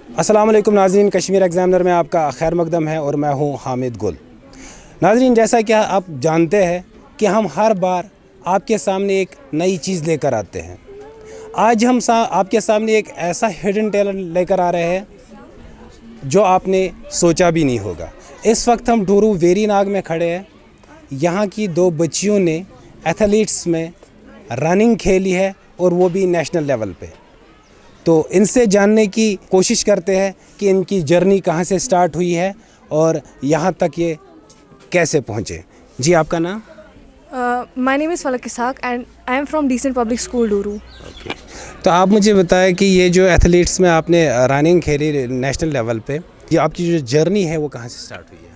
अस्सलाम वालेकुम नाज़रीन, कश्मीर एग्ज़ामिनर में आपका खैर मकदम है और मैं हूं हामिद गुल। नाज़रीन, जैसा कि आप जानते हैं कि हम हर बार आपके सामने एक नई चीज़ लेकर आते हैं। आज हम आपके सामने एक ऐसा हिडन टैलेंट लेकर आ रहे हैं जो आपने सोचा भी नहीं होगा। इस वक्त हम डूरू वेरी नाग में खड़े हैं। यहाँ की दो बच्चियों ने एथलीट्स में रनिंग खेली है और वो भी नेशनल लेवल पे। तो इनसे जानने की कोशिश करते हैं कि इनकी जर्नी कहाँ से स्टार्ट हुई है और यहाँ तक ये कैसे पहुँचे। जी, आपका नाम? My name is Falak Ishaq and I am from decent public school Doru. तो आप मुझे बताएं कि ये जो एथलीट्स में आपने रनिंग खेली नेशनल लेवल पे, ये आपकी जो जर्नी है वो कहाँ से स्टार्ट हुई है?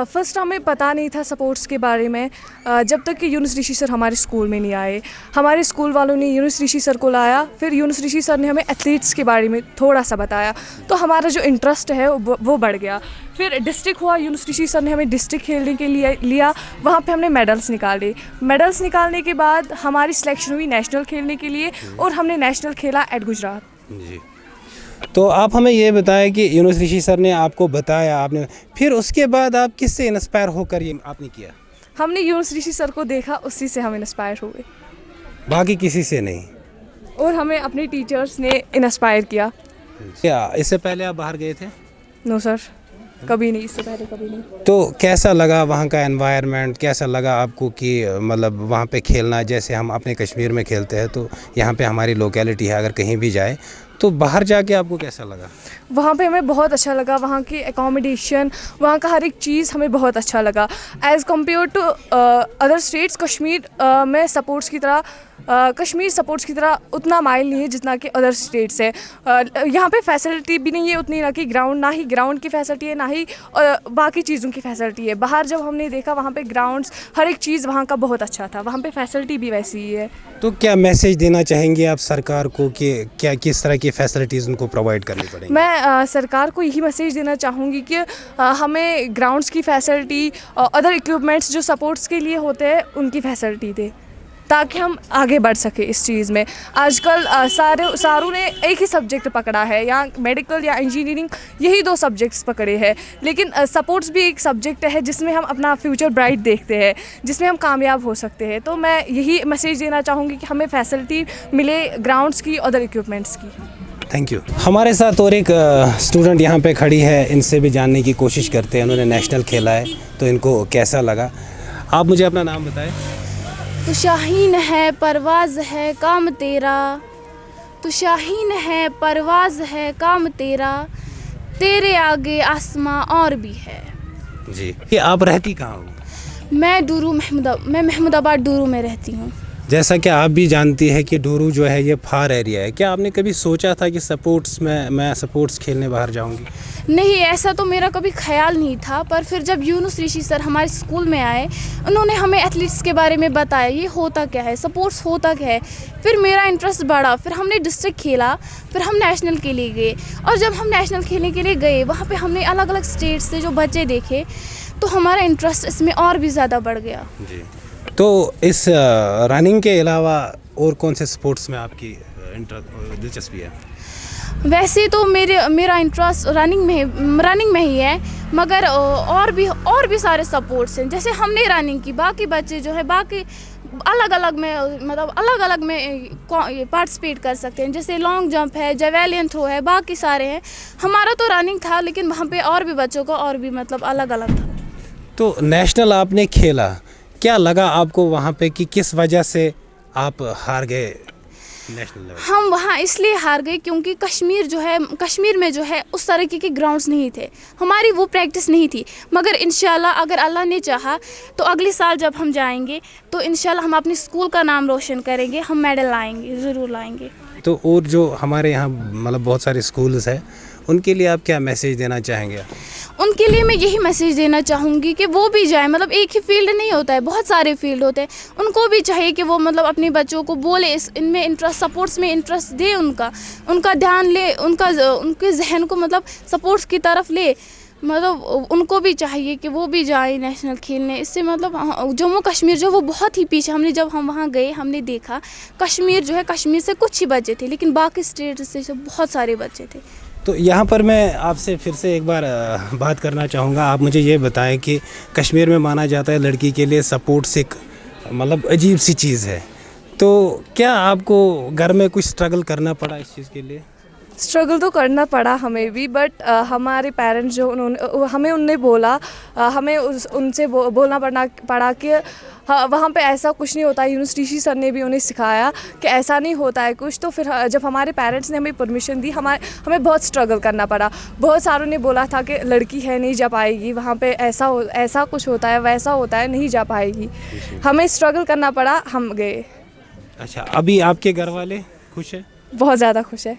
फ़र्स्ट हमें पता नहीं था स्पोर्ट्स के बारे में जब तक कि यूनुस ऋषि सर हमारे स्कूल में नहीं आए। हमारे स्कूल वालों ने यूनुस ऋषि सर को लाया, फिर यूनुस ऋषि सर ने हमें एथलीट्स के बारे में थोड़ा सा बताया, तो हमारा जो इंटरेस्ट है वो बढ़ गया। फिर डिस्ट्रिक्ट हुआ, यूनुस ऋषि सर ने हमें डिस्ट्रिक्ट खेलने के लिए लिया, वहाँ पे हमने मेडल्स निकाले। मेडल्स निकालने के बाद हमारी सिलेक्शन हुई नेशनल खेलने के लिए और हमने नेशनल खेला एट गुजरात। जी, तो आप हमें ये बताएं कि यूनुस ऋषि सर ने आपको बताया, आपने फिर उसके बाद आप किससे इंस्पायर होकर ये आपने किया? हमने यूनुस ऋषि सर को देखा, उसी से हम इंस्पायर हुए, बाकी किसी से नहीं। और हमें अपने टीचर्स ने इंस्पायर किया। क्या इससे पहले आप बाहर गए थे? नो सर, कभी नहीं, इससे पहले कभी नहीं। तो कैसा लगा वहाँ का एनवायरनमेंट? कैसा लगा आपको कि मतलब वहाँ पे खेलना? जैसे हम अपने कश्मीर में खेलते हैं तो यहाँ पे हमारी लोकेलिटी है, अगर कहीं भी जाए तो बाहर जाके आपको कैसा लगा? वहाँ पे हमें बहुत अच्छा लगा, वहाँ की एकोमोडेशन, वहाँ का हर एक चीज़ हमें बहुत अच्छा लगा। As compare to other states, Kashmir में स्पोर्ट्स की तरह कश्मीर स्पोर्ट्स की तरह उतना माइल नहीं है जितना कि अदर स्टेट्स है। यहाँ पे फैसिलिटी भी नहीं है उतनी, ना कि ग्राउंड, ना ही ग्राउंड की फैसिलिटी है, ना ही बाकी चीज़ों की फैसिलिटी है। बाहर जब हमने देखा वहाँ पे ग्राउंड्स, हर एक चीज़ वहाँ का बहुत अच्छा था, वहाँ पे फैसिलिटी भी वैसी ही है। तो क्या मैसेज देना चाहेंगे आप सरकार को कि क्या किस तरह की फैसिलिटीज़ उनको प्रोवाइड करनी पड़ेंगी? मैं सरकार को यही मैसेज देना चाहूँगी कि हमें ग्राउंड्स की फैसिलिटी, अदर इक्विपमेंट्स जो सपोर्ट्स के लिए होते हैं उनकी फैसिलिटी दे, ताकि हम आगे बढ़ सके इस चीज़ में। आजकल सारों ने एक ही सब्जेक्ट पकड़ा है, या मेडिकल या इंजीनियरिंग, यही दो सब्जेक्ट्स पकड़े हैं, लेकिन सपोर्ट्स भी एक सब्जेक्ट है जिसमें हम अपना फ्यूचर ब्राइट देखते हैं, जिसमें हम कामयाब हो सकते हैं। तो मैं यही मैसेज देना चाहूँगी कि हमें फैसिलिटी मिले ग्राउंड्स की, अदर इक्विपमेंट्स की। Thank you. हमारे साथ और एक स्टूडेंट यहाँ पे खड़ी है, इनसे भी जानने की कोशिश करते हैं। उन्होंने नेशनल खेला है तो इनको कैसा लगा। आप मुझे अपना नाम बताएं। तू शाहीन है परवाज़ है काम तेरा, तू शाहीन है परवाज़ है काम तेरा, तेरे आगे आसमां और भी है। जी, ये आप रहती कहाँ हो? मैं महमूदाबाद डूरू में रहती हूँ। जैसा कि आप भी जानती है कि डूरू जो है ये फार एरिया है, क्या आपने कभी सोचा था कि स्पोर्ट्स में मैं स्पोर्ट्स खेलने बाहर जाऊंगी? नहीं, ऐसा तो मेरा कभी ख्याल नहीं था, पर फिर जब यूनुस ऋषि सर हमारे स्कूल में आए, उन्होंने हमें एथलीट्स के बारे में बताया, ये होता क्या है, स्पोर्ट्स होता क्या है। फिर मेरा इंटरेस्ट बढ़ा, फिर हमने डिस्ट्रिक्ट खेला, फिर हम नेशनल के लिए गए, और जब हम नेशनल खेलने के लिए गए वहाँ पर हमने अलग अलग स्टेट से जो बच्चे देखे, तो हमारा इंटरेस्ट इसमें और भी ज़्यादा बढ़ गया। जी, तो इस रनिंग के अलावा और कौन से स्पोर्ट्स में आपकी दिलचस्पी है? वैसे तो मेरा इंटरेस्ट रनिंग में ही है, मगर और भी सारे स्पोर्ट्स हैं। जैसे हमने रनिंग की, बाकी बच्चे जो है बाकी अलग अलग में पार्टिसिपेट कर सकते हैं। जैसे लॉन्ग जंप है, जेवेलियन थ्रो है, बाकी सारे हैं। हमारा तो रनिंग था, लेकिन वहाँ पे और भी बच्चों का और भी अलग अलग था। तो नेशनल आपने खेला, क्या लगा आपको वहाँ पे कि किस वजह से आप हार गए नेशनल लेवल? हम वहाँ इसलिए हार गए क्योंकि कश्मीर में जो है उस तरीके के ग्राउंड्स नहीं थे, हमारी वो प्रैक्टिस नहीं थी। मगर इंशाल्लाह अगर अल्लाह ने चाहा तो अगले साल जब हम जाएंगे तो इंशाल्लाह हम अपने स्कूल का नाम रोशन करेंगे, हम मेडल लाएंगे, ज़रूर लाएंगे। तो और जो हमारे यहाँ मतलब बहुत सारे स्कूल्स हैं, उनके लिए आप क्या मैसेज देना चाहेंगे? उनके लिए मैं यही मैसेज देना चाहूँगी कि वो भी जाएं। एक ही फील्ड नहीं होता है, बहुत सारे फील्ड होते हैं। उनको भी चाहिए कि वो अपने बच्चों को बोले, इनमें इंटरेस्ट, सपोर्ट्स में इंटरेस्ट दे, उनका ध्यान ले, उनके जहन को सपोर्ट्स की तरफ ले। उनको भी चाहिए कि वो भी जाए नेशनल खेलने। इससे जम्मू कश्मीर जो वो बहुत ही पीछे, जब हम वहाँ गए हमने देखा कश्मीर जो है, कश्मीर से कुछ ही बच्चे थे, लेकिन बाकी स्टेट से बहुत सारे बच्चे थे। तो यहाँ पर मैं आपसे फिर से एक बार बात करना चाहूँगा. आप मुझे ये बताएं कि कश्मीर में माना जाता है लड़की के लिए सपोर्ट्स एक मतलब अजीब सी चीज़ है, तो क्या आपको घर में कुछ स्ट्रगल करना पड़ा इस चीज़ के लिए? स्ट्रगल तो करना पड़ा हमें भी, बट हमारे पेरेंट्स जो उनने बोला, हमें उनसे बोलना पड़ा कि हाँ वहाँ पे ऐसा कुछ नहीं होता है. यूनिवर्सिटी सर ने भी उन्हें सिखाया कि ऐसा नहीं होता है कुछ. तो फिर जब हमारे पेरेंट्स ने हमें परमिशन दी, हमें बहुत स्ट्रगल करना पड़ा. बहुत सारों ने बोला था कि लड़की है नहीं जा पाएगी, वहाँ पे ऐसा कुछ होता है, वैसा होता है, नहीं जा पाएगी. हमें स्ट्रगल करना पड़ा, हम गए. अच्छा, अभी आपके घर वाले खुश हैं? बहुत ज़्यादा खुश है.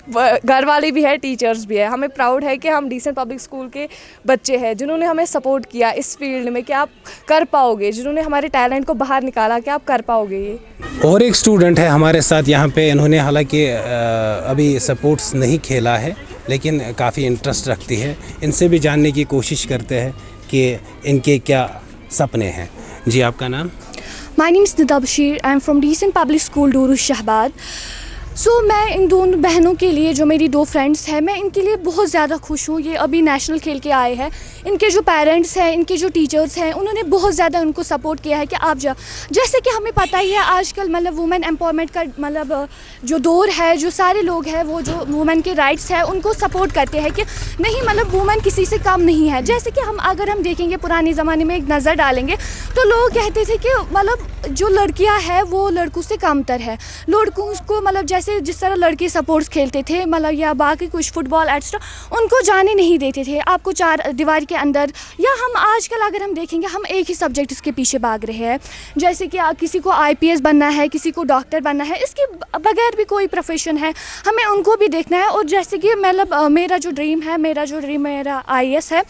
घर वाले भी है, टीचर्स भी है. हमें प्राउड है कि हम डिसेंट पब्लिक स्कूल के बच्चे हैं जिन्होंने हमें सपोर्ट किया इस फील्ड में कि आप कर पाओगे, जिन्होंने हमारे टैलेंट को बाहर निकाला कि आप कर पाओगे ये. और एक स्टूडेंट है हमारे साथ यहाँ पे, इन्होंने हालांकि अभी सपोर्ट्स नहीं खेला है लेकिन काफ़ी इंटरेस्ट रखती है. इनसे भी जानने की कोशिश करते हैं कि इनके क्या सपने हैं. जी, आपका नाम? My name is Nida Bashir. I am from Decent Public School, Doru Shahbad. मैं इन दोनों बहनों के लिए, जो मेरी 2 फ्रेंड्स हैं, मैं इनके लिए बहुत ज़्यादा खुश हूँ. ये अभी नेशनल खेल के आए हैं. इनके जो पेरेंट्स हैं, इनके जो टीचर्स हैं, उन्होंने बहुत ज़्यादा उनको सपोर्ट किया है कि आप जाओ. जैसे कि हमें पता ही है आजकल मतलब वुमेन एम्पावरमेंट का मतलब जो दौर है, जो सारे लोग हैं वो जो वुमेन के राइट्स है उनको सपोर्ट करते हैं कि नहीं मतलब वुमेन किसी से कम नहीं है. जैसे कि अगर हम देखेंगे पुराने ज़माने में एक नज़र डालेंगे तो लोग कहते थे कि मतलब जो लड़कियाँ हैं वो लड़कों से कमतर है. लड़कों को मतलब जिस तरह लड़के स्पोर्ट्स खेलते थे मतलब या बाकी कुछ फुटबॉल एक्स्ट्रा, उनको जाने नहीं देते थे. आपको 4 दीवार के अंदर, या हम आजकल अगर हम देखेंगे हम एक ही सब्जेक्ट के पीछे भाग रहे हैं. जैसे कि किसी को IPS बनना है, किसी को डॉक्टर बनना है, इसके बगैर भी कोई प्रोफेशन है, हमें उनको भी देखना है. और जैसे कि मतलब मेरा जो ड्रीम है मेरा IAS है,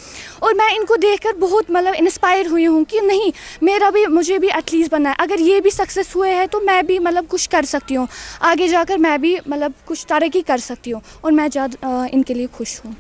और मैं इनको देखकर बहुत मतलब इंस्पायर हुई हूँ कि नहीं मुझे भी एथलीट बनना है. अगर ये भी सक्सेस हुए हैं तो मैं भी मतलब कुछ कर सकती हूँ, आगे जाकर मैं भी मतलब कुछ तरक्की कर सकती हूँ. और मैं इनके लिए खुश हूँ.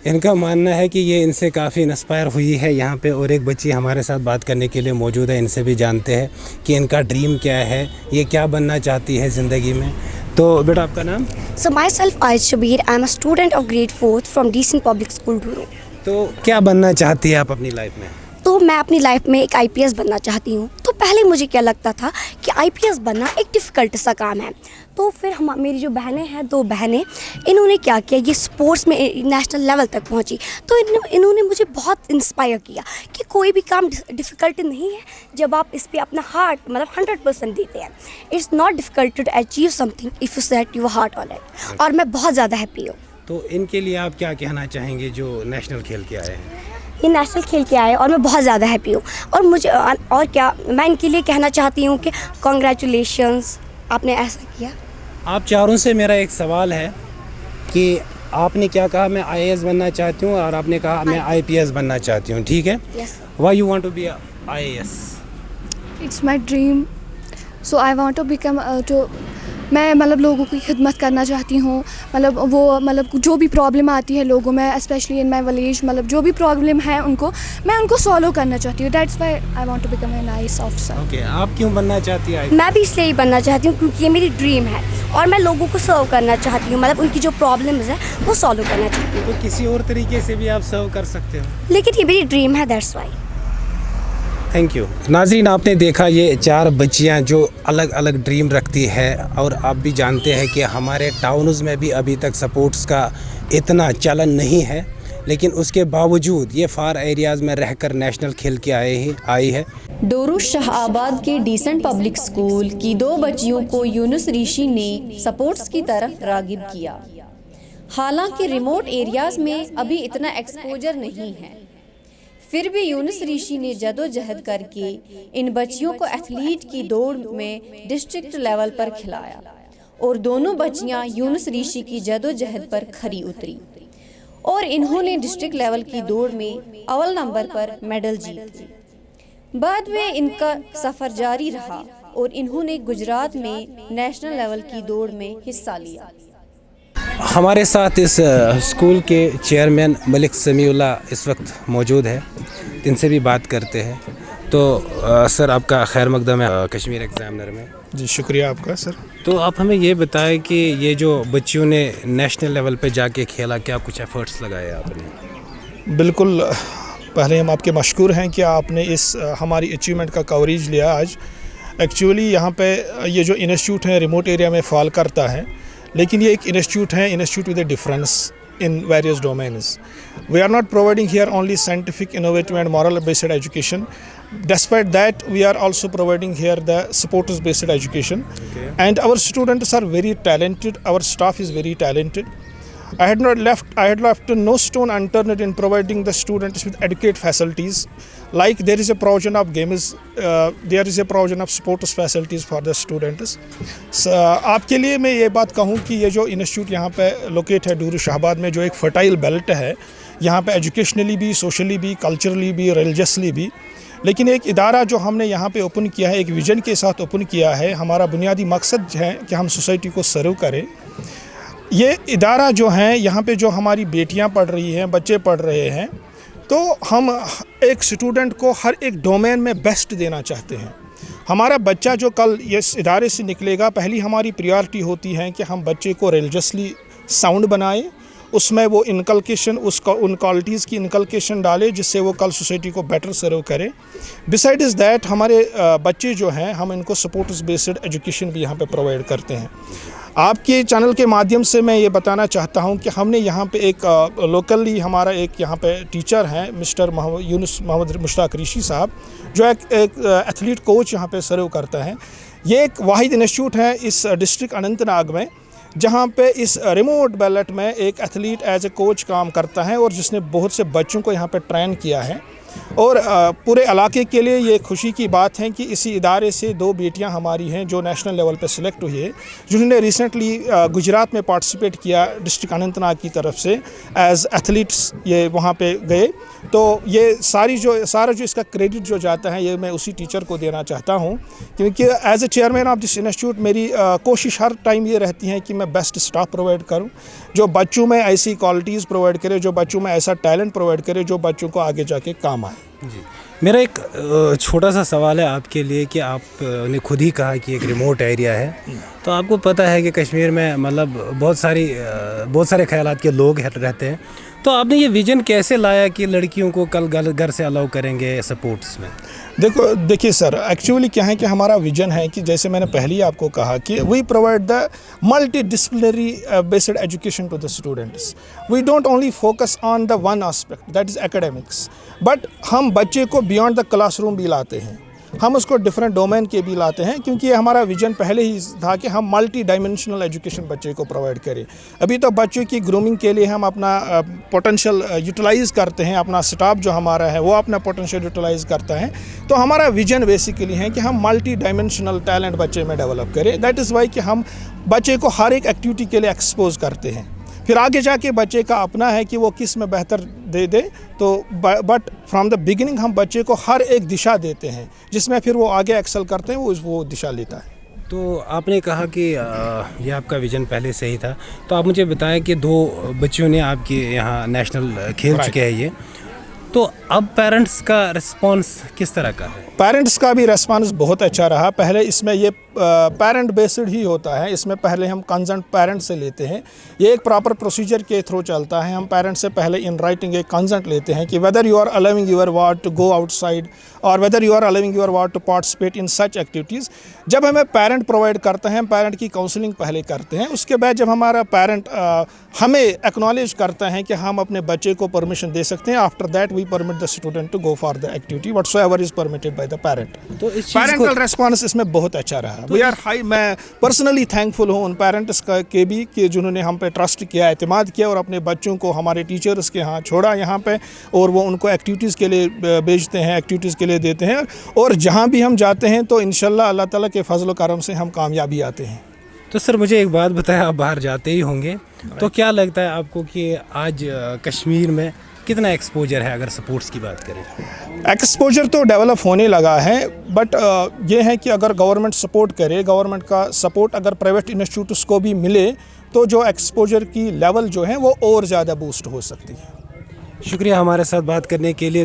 इनका मानना है कि ये इनसे काफ़ी इंस्पायर हुई है यहाँ पे. और एक बच्ची हमारे साथ बात करने के लिए मौजूद है, इनसे भी जानते हैं कि इनका ड्रीम क्या है, ये क्या बनना चाहती है ज़िंदगी में. तो बेटा, आपका नाम? So myself Aish Shabir, I am a student of grade 4th from Decent Public School, Duru. तो क्या बनना चाहती है आप अपनी लाइफ में? तो मैं अपनी लाइफ में एक IPS बनना चाहती हूँ. तो पहले मुझे क्या लगता था कि IPS बनना एक डिफ़िकल्ट सा काम है. तो फिर मेरी जो बहनें हैं, 2 बहनें, इन्होंने क्या किया, ये स्पोर्ट्स में नेशनल लेवल तक पहुंची. तो इन्होंने मुझे बहुत इंस्पायर किया कि कोई भी काम डिफ़िकल्ट नहीं है जब आप इस पर अपना हार्ट मतलब 100% देते हैं. It's not difficult to achieve something if you set your heart on it. और मैं बहुत ज़्यादा हैप्पी हूँ. तो इनके लिए आप क्या कहना चाहेंगे जो नेशनल खेल के आए हैं? ये नेशनल खेल के आए और मैं बहुत ज़्यादा हैप्पी हूँ. और क्या मैं इनके लिए कहना चाहती हूँ कि कॉन्ग्रेचुलेशंस, आपने ऐसा किया. आप चारों से मेरा एक सवाल है कि आपने क्या कहा, मैं IAS बनना चाहती हूँ, और आपने कहा मैं IPS बनना चाहती हूँ, ठीक है? Yes. Why you want to be a IAS? It's my dream. So I want to become मैं मतलब लोगों की खिदमत करना चाहती हूँ. मतलब जो भी प्रॉब्लम आती है लोगों में, स्पेशली इन माई विलेज, मतलब जो भी प्रॉब्लम है मैं उनको सॉल्व करना चाहती हूँ. That's why I want to become an IAS officer. Okay, आप क्यों बनना चाहती हैं? मैं भी इसलिए ही बनना चाहती हूँ क्योंकि ये मेरी ड्रीम है और मैं लोगों को सर्व करना चाहती हूँ. मतलब उनकी जो प्रॉब्लम्स है वो सॉल्व करना चाहती हूँ. तो किसी और तरीके से भी आप सर्व कर सकते हो, लेकिन ये मेरी ड्रीम है, दैट्स व्हाई. Thank you. नाज़रीन, आपने देखा ये 4 बच्चियां जो अलग अलग ड्रीम रखती है. और आप भी जानते हैं कि हमारे टाउन्स में भी अभी तक सपोर्ट्स का इतना चलन नहीं है, लेकिन उसके बावजूद ये फार एरियाज़ में रहकर नेशनल खेल के आई है. डोरू शाहबाद के डिसेंट पब्लिक स्कूल की 2 बच्चियों को यूनुस ऋषि ने सपोर्ट्स की तरफ रागिब किया. हालांकि रिमोट एरियाज़ में अभी इतना एक्सपोजर नहीं है, फिर भी यूनुस ऋषि ने जदोजहद करके इन बच्चियों को एथलीट की दौड़ में डिस्ट्रिक्ट लेवल पर खिलाया. और दोनों बच्चियां यूनुस ऋषि की जदोजहद पर खरी उतरी और इन्होंने डिस्ट्रिक्ट लेवल की दौड़ में अव्वल नंबर पर मेडल जीत ली. बाद में इनका सफ़र जारी रहा और इन्होंने गुजरात में नेशनल लेवल की दौड़ में हिस्सा लिया. हमारे साथ इस स्कूल के चेयरमैन मलिक समीउल्लाह इस वक्त मौजूद है, इनसे भी बात करते हैं. तो सर, आपका खैर मकदम है कश्मीर एग्ज़ामिनर में. जी, शुक्रिया आपका सर. तो आप हमें ये बताएं कि ये जो बच्चियों ने नेशनल लेवल पे जाके खेला, क्या कुछ एफर्ट्स लगाए आपने? बिल्कुल, पहले हम आपके मशकूर हैं कि आपने इस हमारी अचीवमेंट का कवरेज लिया आज। एक्चुअली यहाँ पे ये जो इंस्टीट्यूट है रिमोट एरिया में फॉल करता है, लेकिन ये एक इंस्टीट्यूट है, institute with a difference in various domains. We are not providing here only scientific, innovative and moral based education. Despite that, we are also providing here the supporters based education. Okay. And our students are very talented, our staff is very talented. I had left no stone unturned in providing the students with adequate facilities. Like there is a provision of games, there is a provision of sports facilities for the students. आपके लिए मैं ये बात कहूँ कि ये जो institute यहाँ पे लोकेट है डूरू शाहबाद में, जो एक फर्टाइल बेल्ट है, यहाँ पे एजुकेशनली भी, सोशली भी, कल्चरली भी, रिलीजियसली भी, लेकिन एक इदारा जो हमने यहाँ पे ओपन किया है, एक विजन के साथ ओपन किया है। हमारा बुनियादी मकसद है कि हम सोसाइटी को सर्व करें। ये इदारा जो है, यहाँ पे जो हमारी बेटियाँ पढ़ रही हैं, बच्चे पढ़ रहे हैं, तो हम एक स्टूडेंट को हर एक डोमेन में बेस्ट देना चाहते हैं। हमारा बच्चा जो कल इस इदारे से निकलेगा, पहली हमारी प्रायोरिटी होती है कि हम बच्चे को रिलीजियसली साउंड बनाएं, उसमें वो इनकलकेशन, उसका उन क्वालिटीज़ की इनकलकेशन डाले जिससे वो कल सोसाइटी को बेटर सर्व करे। बिसाइड इज़ दैट हमारे बच्चे जो हैं, हम इनको सपोर्ट्स बेस्ड एजुकेशन भी यहाँ पे प्रोवाइड करते हैं। आपके चैनल के माध्यम से मैं ये बताना चाहता हूँ कि हमने यहाँ पे एक लोकली हमारा एक यहाँ पे टीचर हैं मिस्टर यूनुस मोहम्मद मुश्ताक ऋषि साहब, जो एक एथलीट कोच यहाँ पे सर्व करता है। ये एक वाहिद इंस्टीट्यूट है इस डिस्ट्रिक्ट अनंतनाग में जहाँ पे इस रिमोट बेल्ट में एक एथलीट एज ए कोच काम करता है और जिसने बहुत से बच्चों को यहाँ पे ट्रेन किया है। और पूरे इलाके के लिए ये खुशी की बात है कि इसी इदारे से 2 बेटियां हमारी हैं जो नेशनल लेवल पे सिलेक्ट हुई है, जिन्होंने रिसेंटली गुजरात में पार्टिसिपेट किया डिस्ट्रिक्ट अनंतनाग की तरफ से एज एथलीट्स, ये वहाँ पे गए। तो ये सारा जो इसका क्रेडिट जो जाता है, ये मैं उसी टीचर को देना चाहता हूँ, क्योंकि as a chairman of this institute मेरी कोशिश हर टाइम ये रहती है कि मैं बेस्ट स्टाफ प्रोवाइड करूँ, जो बच्चों में ऐसी क्वालिटीज़ प्रोवाइड करे, जो बच्चों में ऐसा टैलेंट प्रोवाइड करे जो बच्चों को आगे जाके काम आए। जी, मेरा एक छोटा सा सवाल है आपके लिए कि आपने खुद ही कहा कि एक रिमोट एरिया है, तो आपको पता है कि कश्मीर में मतलब बहुत सारे ख्यालात के लोग रहते हैं, तो आपने ये विजन कैसे लाया कि लड़कियों को कल घर से अलाउ करेंगे सपोर्ट्स में? देखिए सर, एक्चुअली क्या है कि हमारा विजन है कि जैसे मैंने पहले ही आपको कहा कि we provide the multi disciplinary based education to the students. We don't only focus on the one aspect that is academics, but हम बच्चे को बियॉन्ड द क्लासरूम भी लाते हैं, हम उसको डिफरेंट डोमेन के भी लाते हैं, क्योंकि हमारा विजन पहले ही था कि हम मल्टी डायमेंशनल एजुकेशन बच्चे को प्रोवाइड करें। अभी तो बच्चों की ग्रूमिंग के लिए हम अपना पोटेंशियल यूटिलाइज़ करते हैं, अपना स्टाफ जो हमारा है वो अपना पोटेंशियल यूटिलाइज़ करता है। तो हमारा विजन बेसिकली है कि हम मल्टी डायमेंशनल टैलेंट बच्चे में डेवलप करें। दैट इज़ वाई कि हम बच्चे को हर एक एक्टिविटी के लिए एक्सपोज करते हैं, फिर आगे जाके बच्चे का अपना है कि वो किस में बेहतर दे। तो बट फ्रॉम द बिगिनिंग हम बच्चे को हर एक दिशा देते हैं जिसमें फिर वो आगे एक्सेल करते हैं, वो दिशा लेता है। तो आपने कहा कि ये आपका विजन पहले से ही था, तो आप मुझे बताएं कि 2 बच्चियों ने आपके यहाँ नेशनल खेल चुके हैं ये, तो अब पेरेंट्स का रिस्पांस किस तरह का है? पेरेंट्स का भी रेस्पॉन्स बहुत अच्छा रहा। पहले इसमें ये पेरेंट बेस्ड ही होता है, इसमें पहले हम कंसर्न पेरेंट से लेते हैं, ये एक प्रॉपर प्रोसीजर के थ्रू चलता है। हम पेरेंट्स से पहले इन राइटिंग एक कंसर्ट लेते हैं कि whether you are allowing your ward to go outside और whether you are allowing your ward to participate in such activities. जब हमें पेरेंट प्रोवाइड करते हैं, हम पेरेंट की काउंसलिंग पहले करते हैं, उसके बाद जब हमारा पेरेंट हमें एक्नॉलेज करता है कि हम अपने बच्चे को परमिशन दे सकते हैं, after that we permit the student to go for the activity whatsoever is permitted by the parent. तो इस पेरेंटल रेस्पॉन्स इसमें बहुत अच्छा रहा। वी आर हाई, मैं पर्सनली थैंकफुल हूँ उन पेरेंट्स के भी कि जिन्होंने हम पे ट्रस्ट किया, एतमाद किया और अपने बच्चों को हमारे टीचर्स के यहाँ छोड़ा यहाँ पे, और वो उनको एक्टिविटीज़ के लिए भेजते हैं, एक्टिविटीज़ के लिए देते हैं, और जहाँ भी हम जाते हैं तो इंशाल्लाह अल्लाह ताला के फजल करम से हम कामयाबी आते हैं। तो सर मुझे एक बात बताया, आप बाहर जाते ही होंगे, तो क्या लगता है आपको कि आज कश्मीर में कितना एक्सपोजर है अगर सपोर्ट्स की बात करें? एक्सपोजर तो डेवलप होने लगा है, बट ये है कि अगर गवर्नमेंट सपोर्ट करे, गवर्नमेंट का सपोर्ट अगर प्राइवेट इंस्टीट्यूट्स को भी मिले, तो जो एक्सपोजर की लेवल जो है वो और ज़्यादा बूस्ट हो सकती है। शुक्रिया हमारे साथ बात करने के लिए।